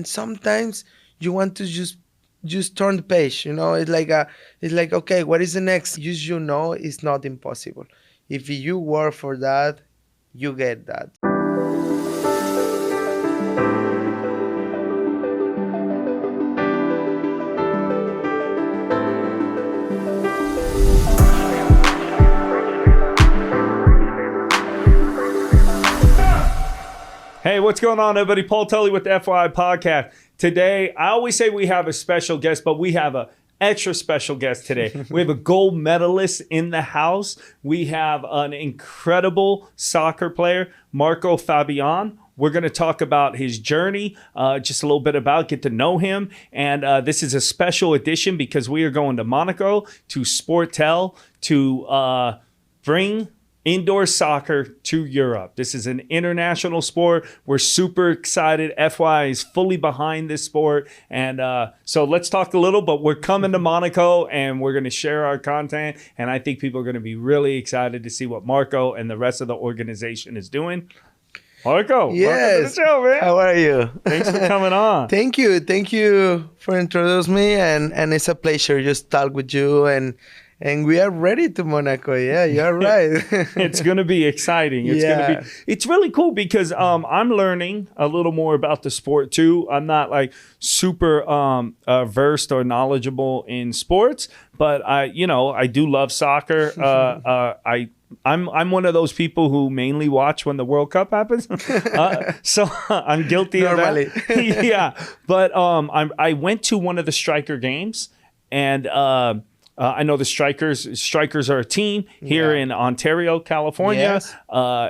And sometimes you want to just turn the page. It's like okay, what is the next? It's not impossible. If you work for that, you get that. Hey, what's going on, everybody? Paul Tully with the FYI Podcast. Today, I always say we have a special guest, but we have an extra special guest today. We have a gold medalist in the house. We have an incredible soccer player, Marco Fabián. We're going to talk about his journey, just a little bit about, get to know him. And this is a special edition because we are going to Monaco, to Sportel, to bring indoor soccer to Europe. This is an international sport. We're super excited. FY is fully behind this sport. And so let's talk a little, but we're coming to Monaco and we're going to share our content. And I think people are going to be really excited to see what Marco and the rest of the organization is doing. Marco, Yes. welcome to the show, man. How are you? Thanks for coming on. Thank you for introducing me, and it's a pleasure just talk with you, and we are ready to Monaco. Yeah, you're right. It's going to be exciting. It's really cool because I'm learning a little more about the sport too. I'm not like super versed or knowledgeable in sports, but I do love soccer. I'm one of those people who mainly watch when the World Cup happens. So I'm guilty Normally. of that. Yeah. But I went to one of the striker games, and I know the Strikers are a team here in Ontario, California. Yes.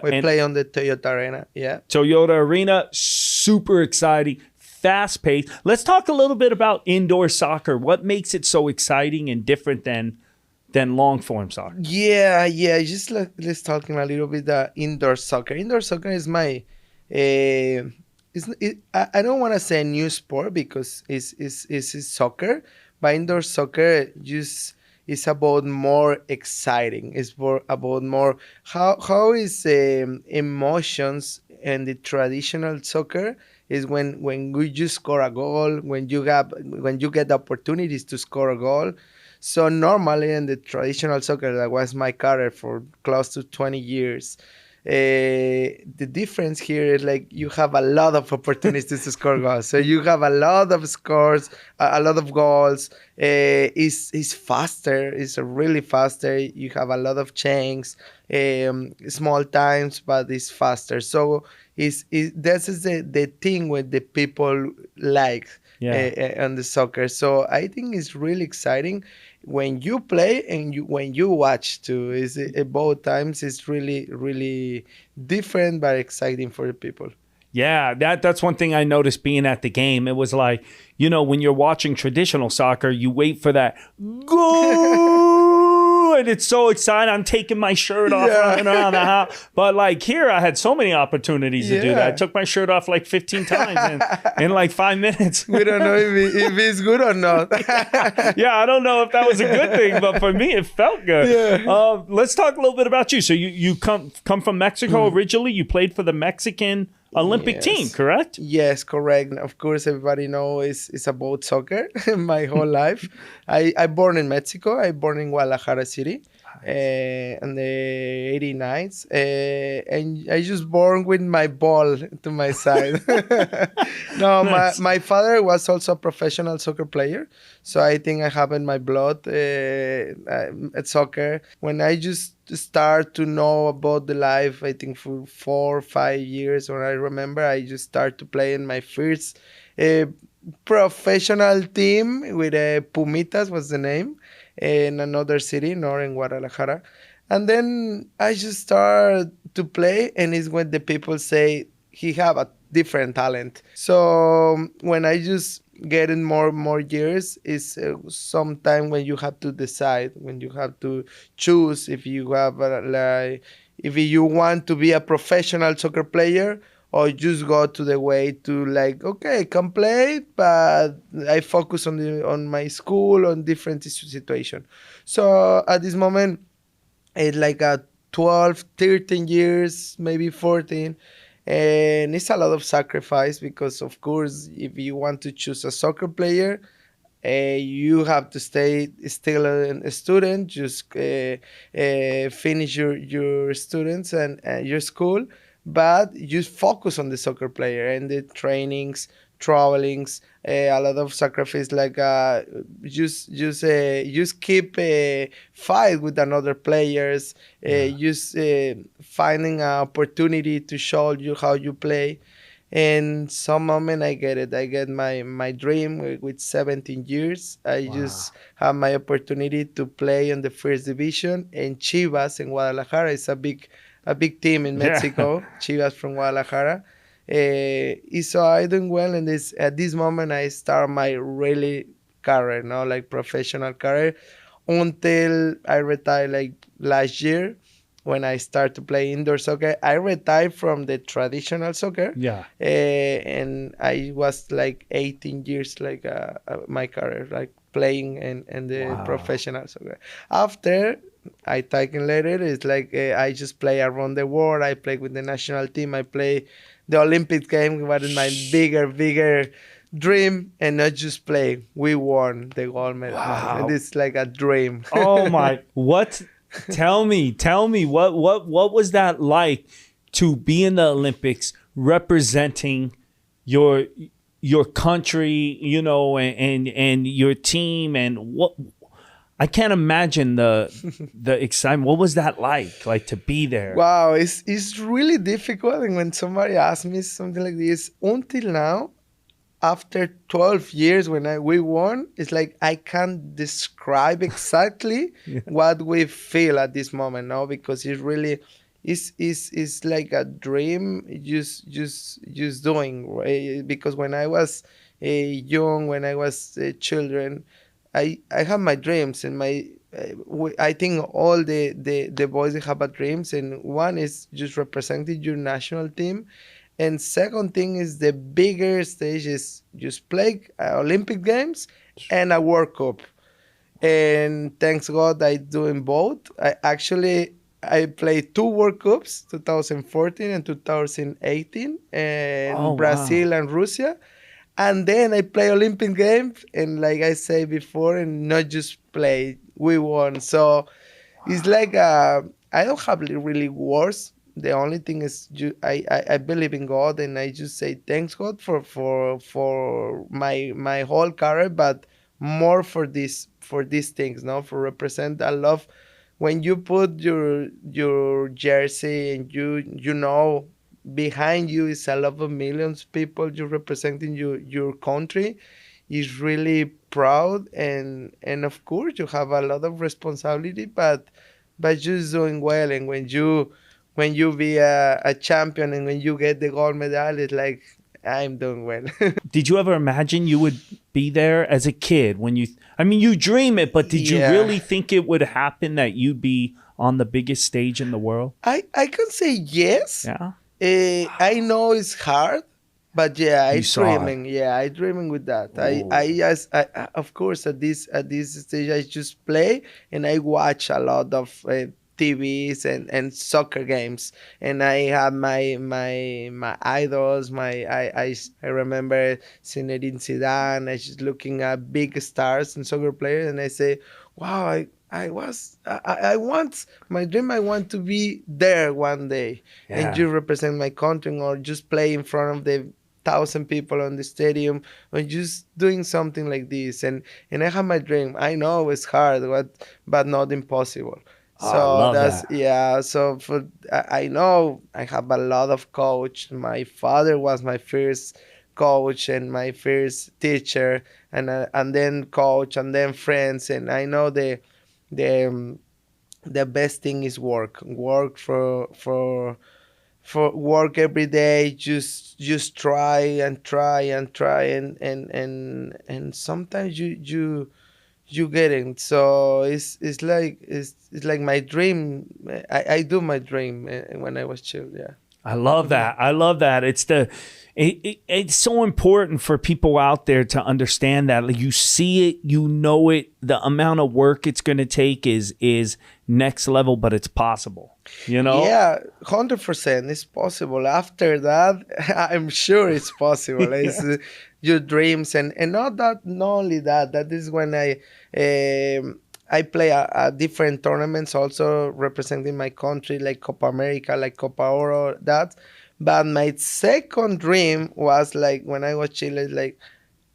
We play on the Toyota Arena. Yeah. Toyota Arena, super exciting, fast paced. Let's talk a little bit about indoor soccer. What makes it so exciting and different than long form soccer? Yeah. Just let's talk a little bit indoor soccer. Indoor soccer is my. I don't want to say new sport because it's soccer, but indoor soccer just is about more exciting. It's about more how is emotions and the traditional soccer is when we just score a goal, when you get the opportunities to score a goal. So normally in the traditional soccer, that was my career for close to 20 years. The difference here is like you have a lot of opportunities to score goals. So you have a lot of scores, a lot of goals. It's faster. It's really faster. You have a lot of change, small times, but it's faster. So this is the thing what the people like on the soccer. So I think it's really exciting when you play and when you watch too. Is both times it's really, really different but exciting for the people. Yeah, that's one thing I noticed being at the game. It was like, when you're watching traditional soccer, you wait for that goal, and it's so exciting. I'm taking my shirt off, running around the house. But like here, I had so many opportunities to do that. I took my shirt off like 15 times in like 5 minutes. We don't know if it's good or not. Yeah, I don't know if that was a good thing, but for me, it felt good. Yeah. Let's talk a little bit about you. So you come from Mexico originally. You played for the Mexican Olympic team, correct? Yes, correct. Of course, everybody knows it's about soccer my whole life. I born in Mexico. I born in Guadalajara City in the 89s. And I just born with my ball to my side. No, Nice. my father was also a professional soccer player. So I think I have in my blood at soccer. When I just start to know about the life, I think for 4 or 5 years, when I remember, I just start to play in my first professional team with Pumitas was the name, in another city, not in Guadalajara. And then I just start to play, and it's when the people say he have a different talent. So when I just getting more years is sometime when you have to decide, when you have to choose if you have if you want to be a professional soccer player or just go to the way to like, okay, I can play, but I focus on my school, on different situation. So at this moment, it's like a 12, 13 years, maybe 14. and it's a lot of sacrifice because, of course, if you want to choose a soccer player, you have to stay still a student, just finish your students and your school, but you focus on the soccer player and the trainings, travelings, a lot of sacrifice, like just keep fight with another players, just finding an opportunity to show you how you play. And some moment I get it. I get my dream with 17 years. I Wow. just have my opportunity to play in the first division. And Chivas in Guadalajara is a big team in Yeah. Mexico. Chivas from Guadalajara. So I doing well in this. At this moment, I start my really career, like professional career, until I retire like last year when I start to play indoor soccer. I retired from the traditional soccer, Yeah. and I was like 18 years, like my career, like playing in the Wow. professional soccer. After I taken later, it's like I just play around the world. I play with the national team. I play the Olympic game. What is my bigger dream, and not just play. We won the gold medal, and Wow. it's like a dream. Oh my, what? Tell me what was that like to be in the Olympics representing your your country, and your team, and what I can't imagine the excitement. What was that like to be there? Wow, it's really difficult. And when somebody asks me something like this, until now, after 12 years when we won, it's like I can't describe exactly Yeah. what we feel at this moment now, because it's really it's like a dream just doing, right? Because when I was young, when I was children, I have my dreams, and I think all the boys, they have a dreams, and one is just representing your national team, and second thing is the bigger stage is just play Olympic Games and a World Cup. And thanks God I doing both. I played two World Cups, 2014 and 2018, Oh in wow. Brazil and Russia. And then I play Olympic Games, and like I said before, and not just play, we won. So it's like I don't have really wars. The only thing is I believe in God, and I just say thanks God for my whole career, but more for these things, no, for represent. I love when you put your jersey, and behind you is a lot of millions people you representing your country, is really proud, and of course you have a lot of responsibility, but just doing well. And when you be a champion, and when you get the gold medal, it's like I'm doing well. Did you ever imagine you would be there as a kid when I mean, you dream it, but did you Yeah, really think it would happen that you'd be on the biggest stage in the world? I can say yes. Yeah. I know it's hard, but yeah, I You saw it. dreaming. Yeah, I dreaming with that. Oh. Of course, at this stage, I just play, and I watch a lot of TVs and soccer games, and I have my idols. I remember Zinedine Zidane. I just looking at big stars and soccer players, and I say, wow, I want my dream. I want to be there one day, and Yeah. you represent my country, or just play in front of the thousand people on the stadium, or just doing something like this. And I have my dream. I know it's hard, but not impossible. Oh, I So love that's, that. yeah. So I know I have a lot of coach. My father was my first coach and my first teacher, and then coach, and then friends. And I know the the best thing is work for work every day. Just try and try and try, and sometimes you get it. So it's like my dream. I do my dream when I was child, yeah. I love that. I love that. It's so important for people out there to understand that. Like, you see it, you know it. The amount of work it's going to take is next level, but it's possible. You know? Yeah, 100%. It's possible. After that, I'm sure it's possible. It's your dreams, and not only that. That is when I play a different tournaments, also representing my country, like Copa America, like Copa Oro, that. But my second dream was like when I was Chile, like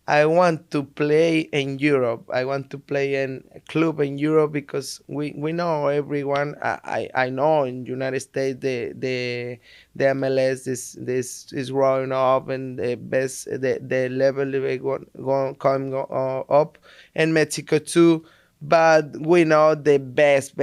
I want to play in Europe. I want to play in a club in Europe because we know everyone. I know in United States the MLS is growing up, and the level is coming up, and Mexico too. But we know the best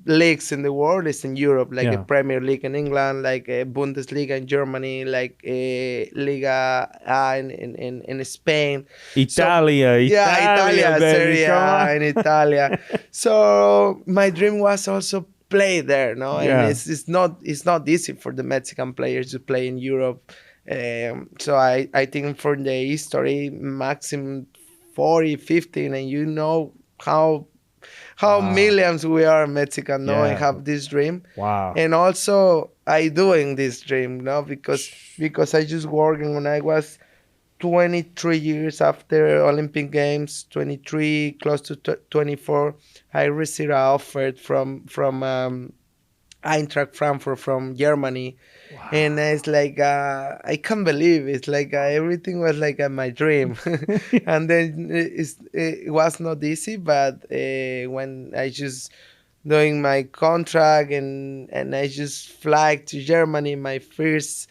leagues in the world is in Europe, like a Premier League in England, like a Bundesliga in Germany, like a Liga A in Spain. Italia, Italia, baby, Serie A in Italia. So my dream was also play there, no? And it's not easy for the Mexican players to play in Europe. So I think for the history, maximum 40, 15, and you know how millions we are Mexican now and have this dream. Wow. And also I doing this dream, no, because I just working when I was 23 years after Olympic Games, 23, close to 24, I received an offer from Eintracht Frankfurt from Germany. Wow. And it's like, I can't believe it's like everything was like my dream. And then it was not easy, but when I just doing my contract and I just fly to Germany, my first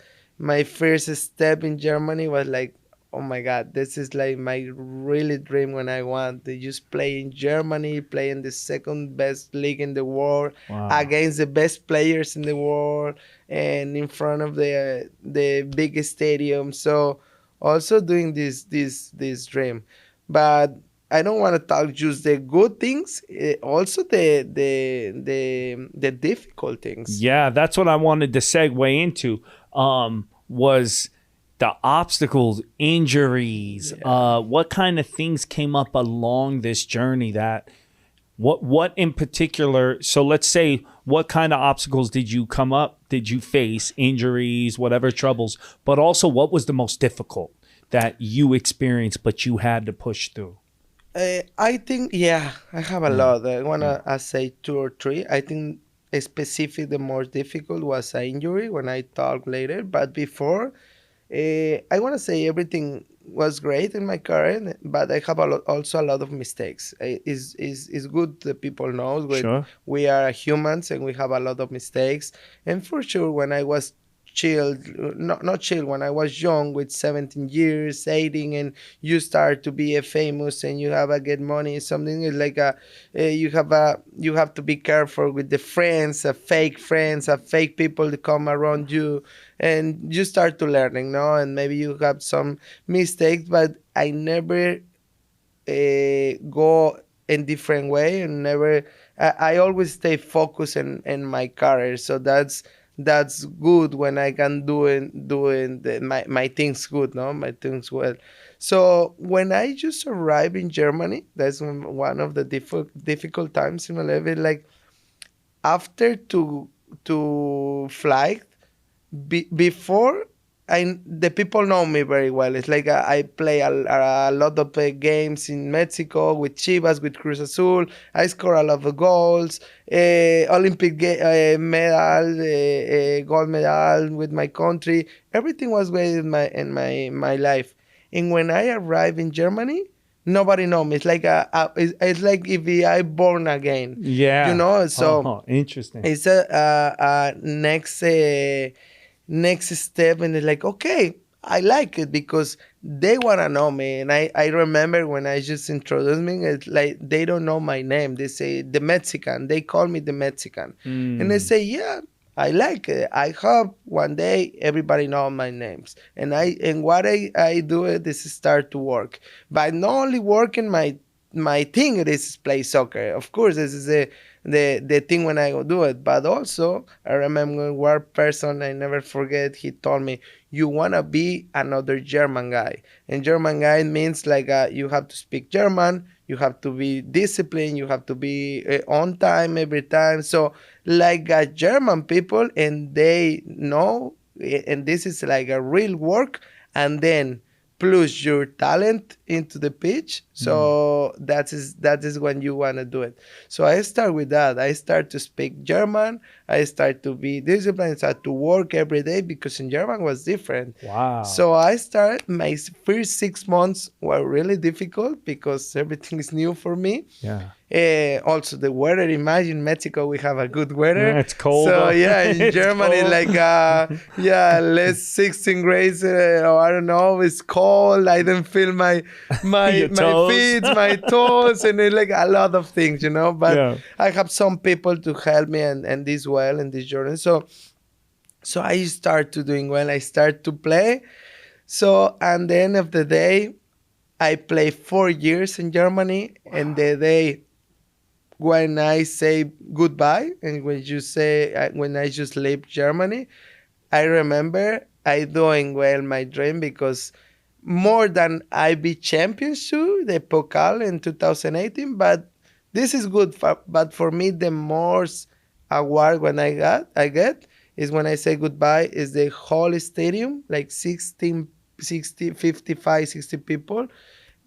step in Germany was like, oh my God, this is like my really dream when I want to just play in Germany, play in the second best league in the world, against the best players in the world, and in front of the biggest stadium. So also doing this dream. But I don't want to talk just the good things, also the difficult things. Yeah, that's what I wanted to segue into. Was the obstacles, injuries, what kind of things came up along this journey that what in particular, so let's say, what kind of obstacles did you face, injuries, whatever troubles, but also what was the most difficult that you experienced but you had to push through? I think, I have a lot. I want to say 2 or 3. I think specifically the most difficult was an injury when I talk later, but before, I want to say everything was great in my career, but I have also a lot of mistakes. It's good that people know we are humans and we have a lot of mistakes. And for sure, when I was not chill, when I was young with 17 years, 18, and you start to be a famous and you have a get money, something is like you have to be careful with the friends, fake people that come around you, and you start to learning, no? And maybe you have some mistakes, but I never go in different way, and never. I always stay focused in my career, so that's good when I can doing my things good, no, my things well. So when I just arrived in Germany, that's one of the difficult times in my life. Like after to fly, before the people know me very well. It's like I play a lot of games in Mexico with Chivas, with Cruz Azul. I score a lot of goals, Olympic medal, gold medal with my country. Everything was great in my life. And when I arrived in Germany, nobody know me. It's like it's like if I born again. Yeah, you know. So interesting. It's a next step, and it's like, okay, I like it because they want to know me. And I remember when I just introduced me, it's like they don't know my name. They say the Mexican. They call me the Mexican. And I say, yeah, I like it. I hope one day everybody know my names. And what I do is start to work. But not only working my thing, it is play soccer. Of course, this is the thing when I go do it. But also, I remember one person I never forget. He told me, "You wanna be another German guy." And German guy means like you have to speak German, you have to be disciplined, you have to be on time every time. So like German people, and they know, and this is like a real work, and then plus your talent into the pitch. So that is when you want to do it. So I start with that. I start to speak German. I start to be disciplined. I start to work every day because in German was different. Wow. So I started, my first 6 months were really difficult because everything is new for me. Yeah. Also the weather. Imagine Mexico, we have a good weather. Yeah, it's cold. So yeah, in It's Germany, cold. like less 16 grades, or I don't know, it's cold. I don't feel my Your my toes. feet, my toes, and it's like a lot of things, But Yeah. I have some people to help me and this well in this journey. So I start to doing well. I start to play. So at the end of the day, I play 4 years in Germany, and the day when I say goodbye and when I just leave Germany, I remember I doing well my dream because more than I be champions too, the Pokal in 2018, but this is good. But for me, the most award when I get is when I say goodbye is the whole stadium, like 16, 60, 55, 60 people.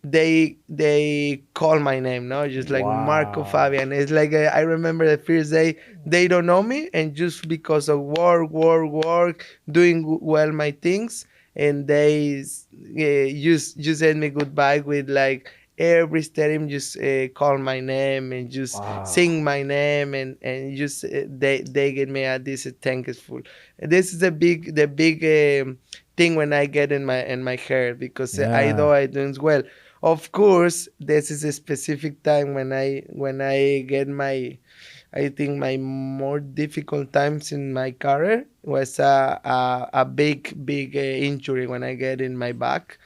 They call my name, no, just like Marco Wow. Fabian. It's like I remember the first day they don't know me, and just because of work, doing well my things, and they just said me goodbye with like every stadium just call my name and just Wow. sing my name, and just they get me a this thankful. This is the big thing when I get in my hair because I know I doing well. Of course, this is a specific time when I get I think my more difficult times in my career was a big injury when I get in my back.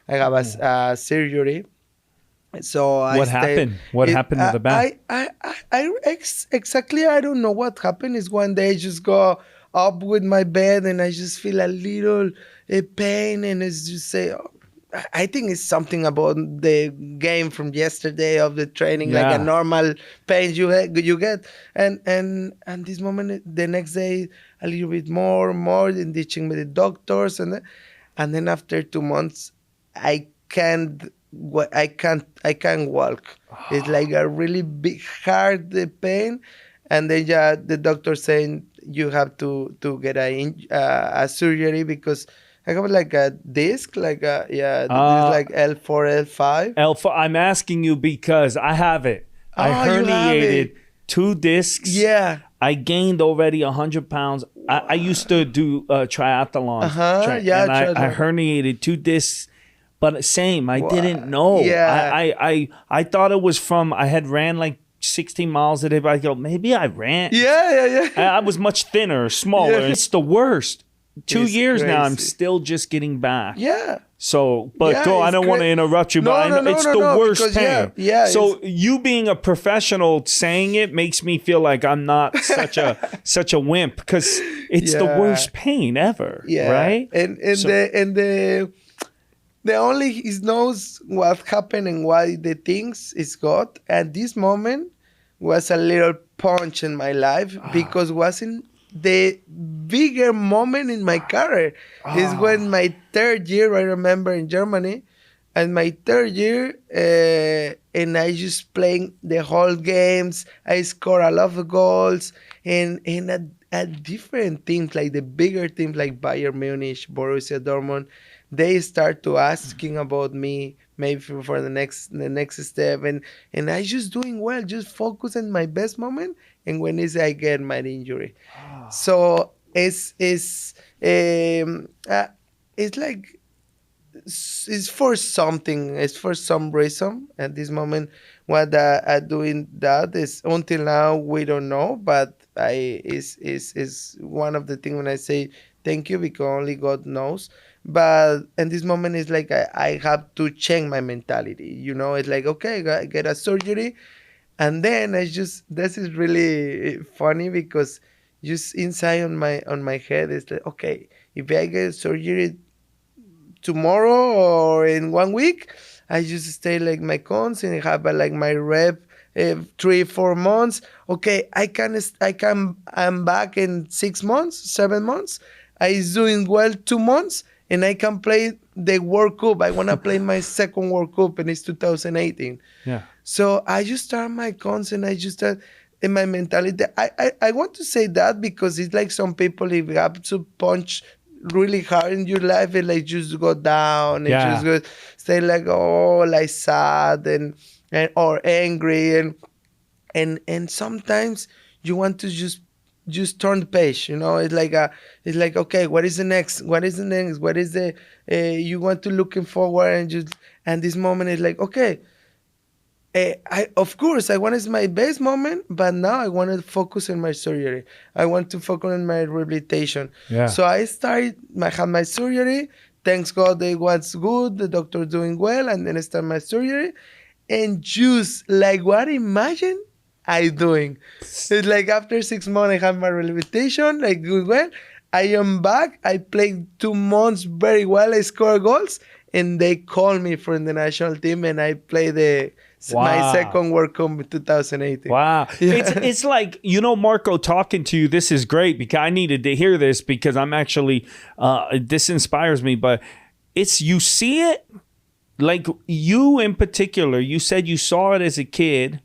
I have a surgery. So What happened? What happened to the back? Exactly, I don't know what happened. Is one day I just go up with my bed and I just feel a little pain, and it's just say, oh, I think it's something about the game from yesterday of the training, like a normal pain you get, and this moment the next day a little bit more in teaching with the doctors, and then after 2 months I can't I can't walk. It's like a really big hard pain, and then the doctor saying you have to get a surgery because I have like a disc, like this like L4, L5. Alpha, I'm asking you because I have it. I Oh, you have herniated it. 2 discs. Yeah. I gained already 100 pounds. I used to do triathlons. Yeah, and I triathlon. herniated 2 discs. But same, I didn't know. Yeah. I thought it was from, I had ran like 16 miles a day, but I go, maybe I ran. Yeah. I was much thinner, smaller. Yeah. It's the worst. 2 It's years now, I'm crazy. still just getting back. Yeah. So, but Yeah, go. I it's don't want to great. interrupt you, No, but I know no, it's no, the no, worst because, pain. yeah, So you being a professional saying it makes me feel like I'm not such a wimp because it's the Yeah. worst pain ever. Yeah. Right. And So- the only he knows what happened and why the things is God. At this moment was a little punch in my life because wasn't the bigger moment in my career. Is when my 3rd year, I remember in Germany, and my 3rd year, and I just playing the whole games. I score a lot of goals, and at different teams, like the bigger teams like Bayern Munich, Borussia Dortmund, they start to asking about me maybe for the next step, and I just doing well, just focus on my best moment, and when is I get my injury. So it's like it's for something. It's for some reason. At this moment, what I doing that is until now we don't know. But I is one of the things when I say thank you because only God knows. But in this moment, it's like I have to change my mentality. It's like okay, I get a surgery. And then this is really funny because just inside on my head it's like, okay, if I get surgery tomorrow or in 1 week, I just stay like my cons and have like my rep 3 4 months. Okay, I'm back in 6 months, 7 months. I doing well 2 months and I can play the World Cup. I want to play my second World Cup and it's 2018. Yeah. So I just start my cons and I just start in my mentality. I want to say that because it's like some people, if you have to punch really hard in your life, it like just go down and Yeah. just go stay like, oh, like sad and or angry and sometimes you want to just turn the page, you know. It's like, okay, what is the next, what is the next, what is the you want to looking forward and just, and this moment is like, okay, I of course I want is my best moment, but now I want to focus on my surgery. I want to focus on my rehabilitation. Yeah. So I had my surgery. Thanks God it was good. The doctor doing well, and then I start my surgery. And just like what imagine I doing. It's like after 6 months I have my rehabilitation, like good well. I am back. I played 2 months very well. I score goals, and they call me from the national team, and I play my Wow. second World Cup in 2018. Wow. Yeah. It's like, you know, Marco, talking to you, this is great because I needed to hear this because I'm actually, this inspires me, but it's, you see it, like you in particular, you said you saw it as a kid.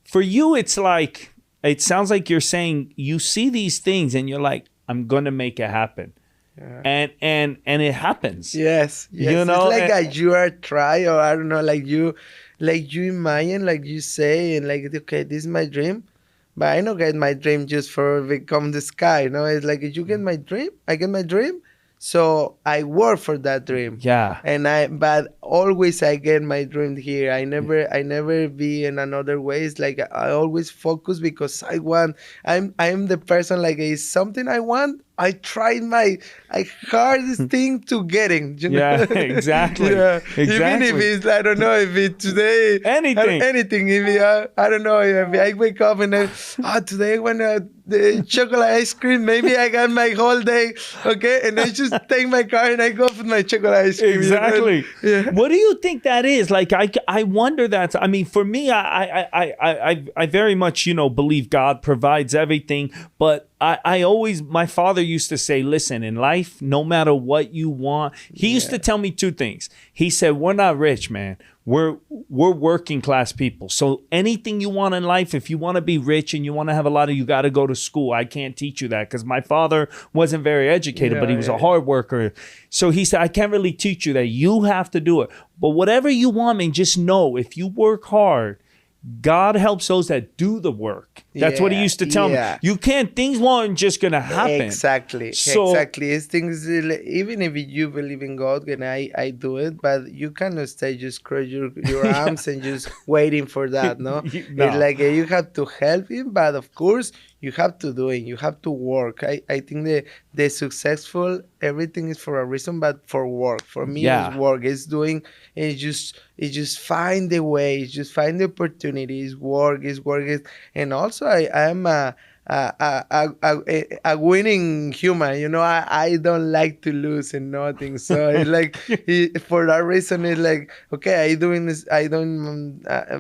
For you, it's like, it sounds like you're saying you see these things and you're like, I'm going to make it happen. Yeah. And it happens. Yes, yes. You know, it's like you are try, or I don't know, like you imagine, like you say, and like, okay, this is my dream, but I don't get my dream just for become the sky. You know, it's like you get my dream, I get my dream, so I work for that dream. Yeah. But always I get my dream here. I never be in another way. It's like I always focus because I'm the person, like it's something I want. I try my hardest thing to getting. You know? Yeah, exactly. Yeah. Exactly. Even if it's, I don't know, if it's today Anything. anything. If I don't know, if I wake up and today when the chocolate ice cream, maybe I got my whole day. Okay, and I just take my car and I go for my chocolate ice cream. Exactly. You know? Yeah. What do you think that is? Like, I wonder that. I mean, for me, I very much, you know, believe God provides everything, but I always, my father used to say, listen, in life, no matter what you want, he used to tell me two things. He said, we're not rich, man. We're working class people. So anything you want in life, if you want to be rich and you want to have a lot of, you got to go to school. I can't teach you that because my father wasn't very educated, but he was a hard worker. So he said, I can't really teach you that. You have to do it. But whatever you want, man, just know if you work hard, God helps those that do the work. That's what he used to tell me. You can't, things aren't just going to happen. Exactly. It's things, even if you believe in God, and I do it, but you cannot stay just cross your arms and just waiting for that, no? No. It's like you have to help him, but of course, you have to do it. You have to work. I think the successful, everything is for a reason, but for work. For me, it's work. It's doing, it's just find the way. It's just find the opportunities. Work is work. And also, I am a winning human. You know, I don't like to lose and nothing. So it's like for that reason, it's like, okay, I doing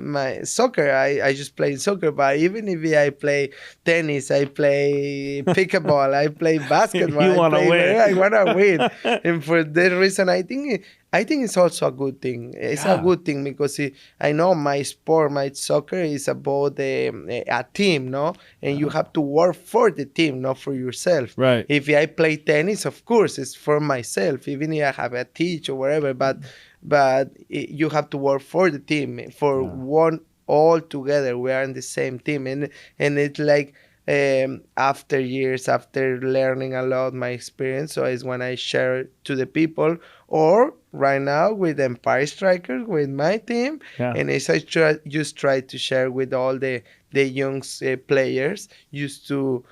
my soccer. I just play soccer. But even if I play tennis, I play pickleball, I play basketball. You want to win. I want to win. And for that reason, I think it's also a good thing. It's a good thing because I know my sport, my soccer is about a team, no? And you have to work for the team, not for yourself. Right. If I play tennis, of course, it's for myself, even if I have a teach or whatever. But you have to work for the team, for one all together. We are in the same team, and it's like. After years, after learning a lot my experience, so it's when I share it to the people, or right now with Empire Strykers, with my team, and as I just try to share with all the young players, used to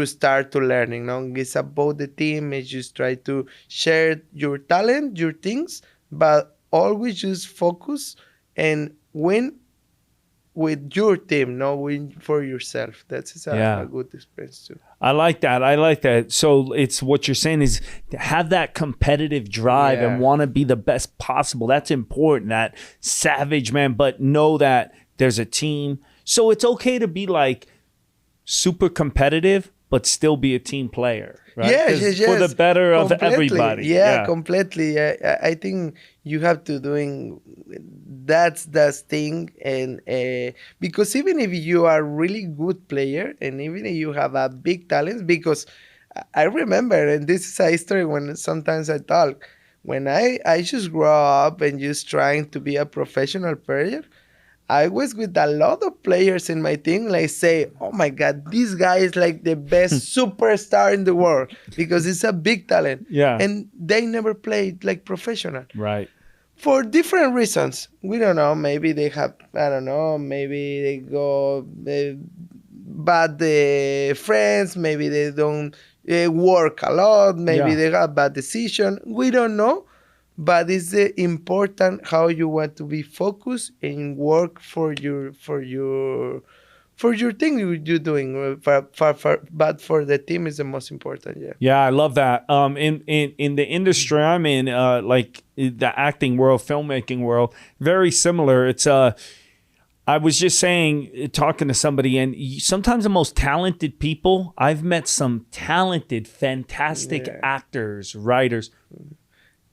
start to learning. No, it's about the team. It's just try to share your talent, your things, but always just focus and win with your team, not win for yourself. That's a good experience too. I like that. I like that. So it's what you're saying is to have that competitive drive and want to be the best possible. That's important. That savage, man. But know that there's a team. So it's okay to be like super competitive, but still be a team player. Right? Yes. For the better of everybody. Yeah, completely. I think you have to doing that's the thing, and because even if you are a really good player, and even if you have a big talent, because I remember, and this is a history when sometimes I talk, when I just grew up and just trying to be a professional player. I was with a lot of players in my team, like say, oh my God, this guy is like the best superstar in the world because he's a big talent. Yeah. And they never played like professional. Right. For different reasons. We don't know. Maybe they have, I don't know, maybe they go bad friends. Maybe they don't work a lot. Maybe they have bad decision. We don't know. But it's important how you want to be focused and work for your thing you're doing. But for the team is the most important. Yeah. Yeah, I love that. In the industry I'm in, like the acting world, filmmaking world, very similar. It's I was just saying, talking to somebody, and sometimes the most talented people, I've met some talented, fantastic actors, writers.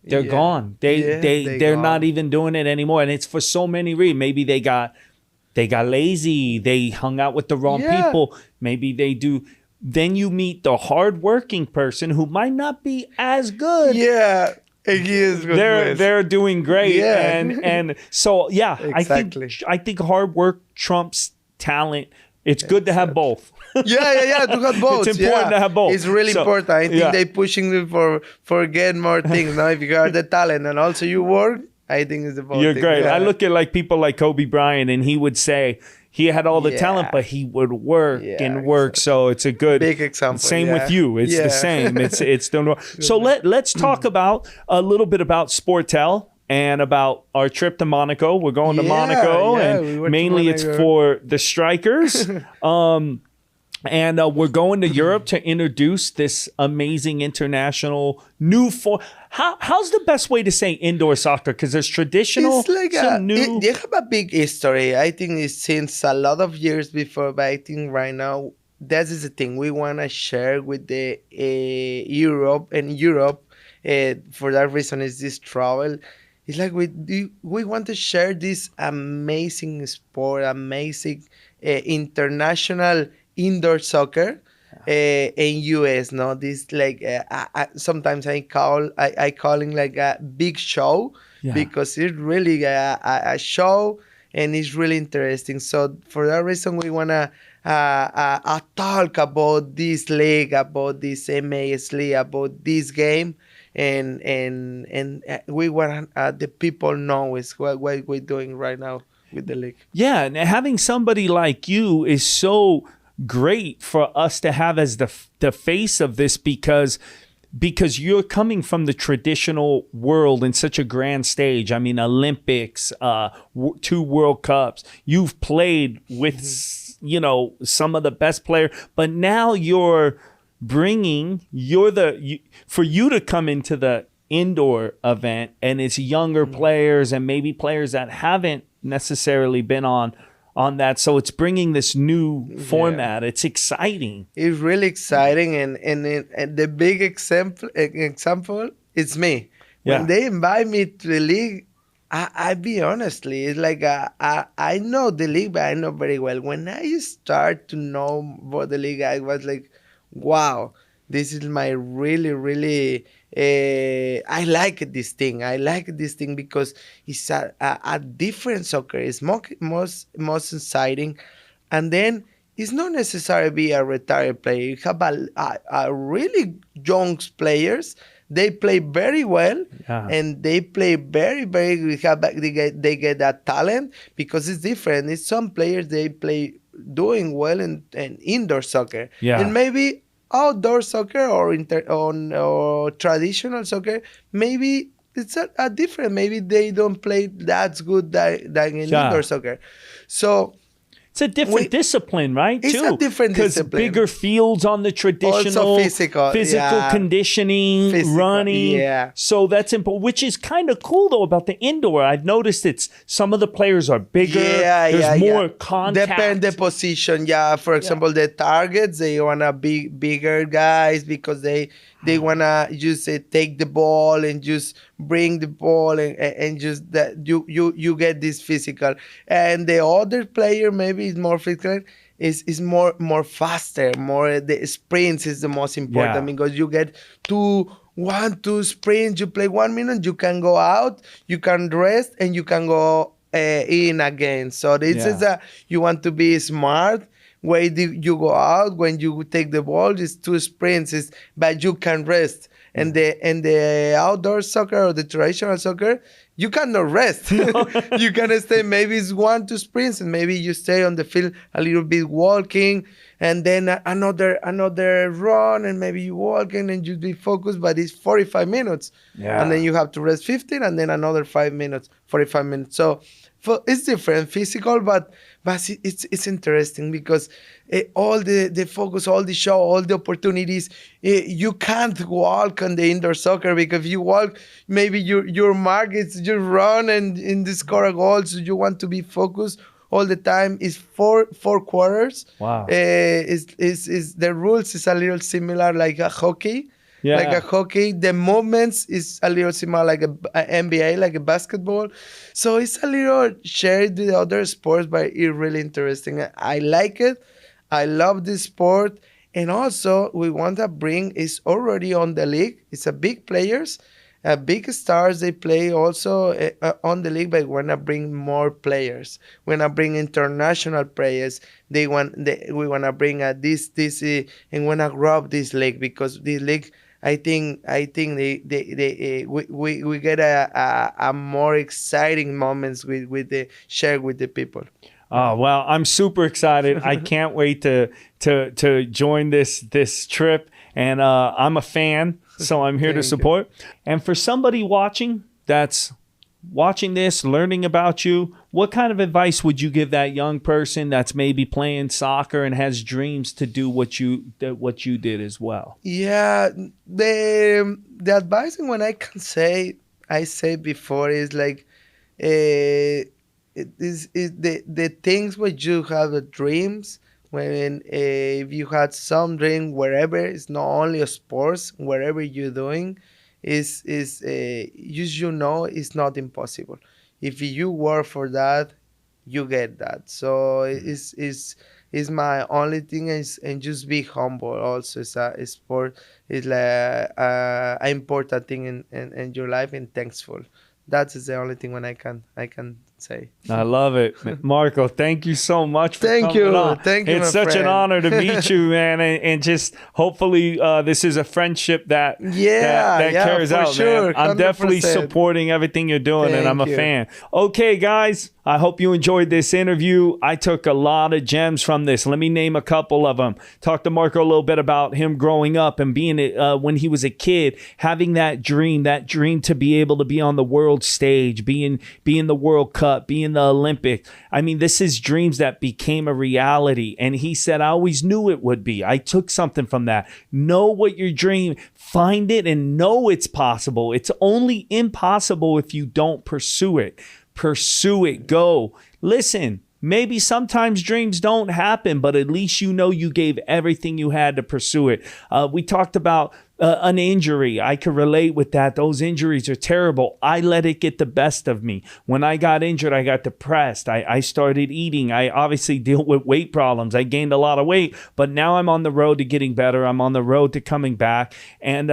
They're gone. They're gone. not even doing it anymore, and it's for so many reasons. Maybe they got lazy. They hung out with the wrong people. Maybe they do. Then you meet the hardworking person who might not be as good. Yeah, he is good. They're doing great. Yeah. and so Exactly. I think hard work trumps talent. It's good to have both. Yeah, to have both. It's important to have both. It's really important. I think they're pushing you for get more things. Now, if you got the talent and also you work, I think it's the both. You're thing. great. Yeah. I look at like people like Kobe Bryant, and he would say he had all the talent, but he would work and work. So it's a good big example. Same with you. It's the same. It's the so let's talk about a little bit about Sportel. And about our trip to Monaco. We're going to Monaco, and mainly it's for the Strikers. And we're going to Europe to introduce this amazing international new form. How's the best way to say indoor soccer? Because there's traditional, it's like some new. They have a big history. I think it's since a lot of years before, but I think right now that is the thing we want to share with the Europe. For that reason, is this travel. It's like we want to share this amazing sport, amazing international indoor soccer in US. No, this like sometimes I calling like a big show because it's really a show and it's really interesting. So for that reason, we wanna talk about this league, about this MASL, about this game. And we want the people know is what we're doing right now with the league. Yeah, and having somebody like you is so great for us to have as the face of this because you're coming from the traditional world in such a grand stage. I mean, Olympics, 2 World Cups. You've played with some of the best players, but now you're bringing for you to come into the indoor event, and it's younger players and maybe players that haven't necessarily been on that, so it's bringing this new format. It's exciting. It's really exciting, and the big example is me. When they invite me to the league, I be honestly, it's like I know the league, but I know very well. When I start to know about the league, I was like, wow, this is my really I like this thing. I like this thing because it's a different soccer. It's most exciting, and then it's not necessarily be a retired player. You have a really young players. They play very well, and they play very they get that talent because it's different. It's some players they play doing well in indoor soccer, and maybe outdoor soccer or traditional soccer, maybe it's a different. Maybe they don't play that good than in indoor soccer. So It's a different discipline, right? It's a different discipline. Because bigger fields on the traditional, Also physical conditioning, running. Yeah. So that's important, which is kind of cool though about the indoor. I've noticed some of the players are bigger. There's more contact. Depend the position. Yeah. For example, the targets, they wanna be bigger guys because they wanna just take the ball and just bring the ball and just that you get this physical. And the other player maybe is more physical, is more faster, more the sprints is the most important because you get 2 sprints, you play 1 minute, you can go out, you can rest, and you can go in again. So this is you want to be smart. When you go out, when you take the ball, it's 2 sprints, but you can rest. And the outdoor soccer or the traditional soccer, you cannot rest. No. You can stay, maybe it's 1-2 sprints, and maybe you stay on the field a little bit walking, and then another run, and maybe you walking and you be focused, but it's 45 minutes. Yeah. And then you have to rest 15, and then another 5 minutes, 45 minutes. So it's different, physical, but it's interesting because all the focus, all the show, all the opportunities, you can't walk on the indoor soccer because if you walk, maybe your mark is just run and score a goal. So you want to be focused all the time. It's four quarters. Wow. Is the rules is a little similar like a hockey. Yeah. Like a hockey, the movements is a little similar like a NBA, like a basketball. So it's a little shared with other sports, but it's really interesting. I like it. I love this sport. And also, we want to bring, is already on the league. It's a big players, big stars. They play also on the league, but we want to bring more players. We want to bring international players. We want to bring this and want to grow up this league because this league, I think we get a more exciting moments with the share with the people. Oh, well, I'm super excited. I can't wait to join this trip, and I'm a fan, so I'm here to support. And for somebody watching that's watching this, learning about you, what kind of advice would you give that young person that's maybe playing soccer and has dreams to do what you did as well? Yeah, the advising when I said before is like is the things where you have the dreams. When if you had some dream wherever, it's not only a sports, wherever you're doing, is it's not impossible. If you work for that, you get that. So it's my only thing is, and just be humble. Also, it's a sport is like an important thing in your life, and thankful. That is the only thing when I can say. I love it. Marco, thank you so much for coming on. Thank you, it's such an honor to meet you, man, and just hopefully this is a friendship that carries out, sure, man. I'm 100%. Definitely supporting everything you're doing, and I'm a fan. Okay, guys, I hope you enjoyed this interview. I took a lot of gems from this. Let me name a couple of them. Talk to Marco a little bit about him growing up and being when he was a kid, having that dream to be able to be on the world stage, be in the World Cup, be in the Olympics. I mean, this is dreams that became a reality. And he said, I always knew it would be. I took something from that. Know what your dream, find it, and know it's possible. It's only impossible if you don't pursue it. Pursue it. Go. Listen, maybe sometimes dreams don't happen, but at least you know you gave everything you had to pursue it. We talked about an injury. I could relate with that. Those injuries are terrible. I let it get the best of me. When I got injured, I got depressed. I started eating. I obviously deal with weight problems. I gained a lot of weight, but now I'm on the road to getting better. I'm on the road to coming back. And,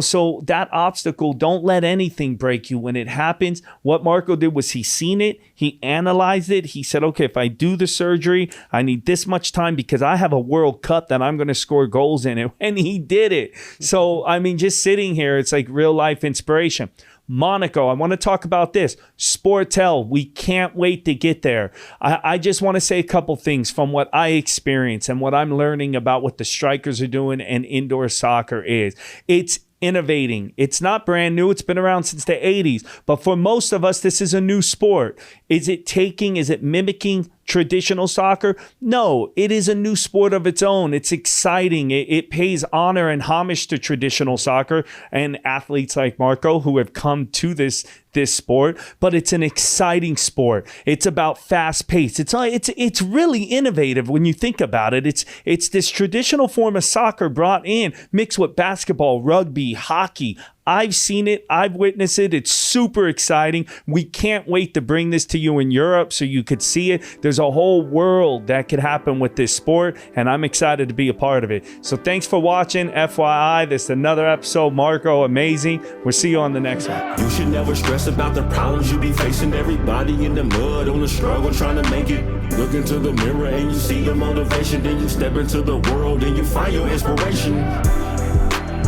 so that obstacle, don't let anything break you. When it happens, what Marco did was he seen it. He analyzed it. He said, okay, if I do the surgery, I need this much time because I have a World Cup that I'm going to score goals in it. And he did it. So, I mean, just sitting here, it's like real life inspiration. Monaco, I want to talk about this. Sportel, we can't wait to get there. I just want to say a couple things from what I experience and what I'm learning about what the Strykers are doing and indoor soccer is. It's innovating. It's not brand new. It's been around since the 80s. But for most of us, this is a new sport. Is it mimicking traditional soccer? No, it is a new sport of its own. It's exciting. It pays honor and homage to traditional soccer and athletes like Marco who have come to this sport, but it's an exciting sport. It's about fast pace. It's really innovative when you think about it. It's this traditional form of soccer brought in, mixed with basketball, rugby, hockey. I've seen it. I've witnessed it. It's super exciting. We can't wait to bring this to you in Europe so you could see it. There's a whole world that could happen with this sport, and I'm excited to be a part of it. So thanks for watching. FYI, this is another episode. Marco, amazing. We'll see you on the next one. You should never stress about the problems you be facing. Everybody in the mud on the struggle trying to make it. Look into the mirror and you see the motivation. Then you step into the world and you find your inspiration.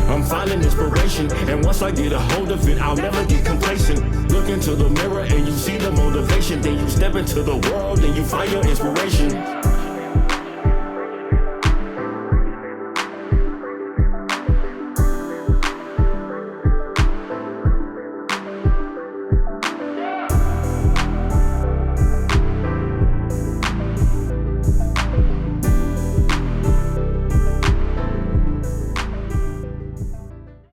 I'm finding inspiration, and once I get a hold of it, I'll never get complacent. Look into the mirror and you see the motivation. Then you step into the world and you find your inspiration.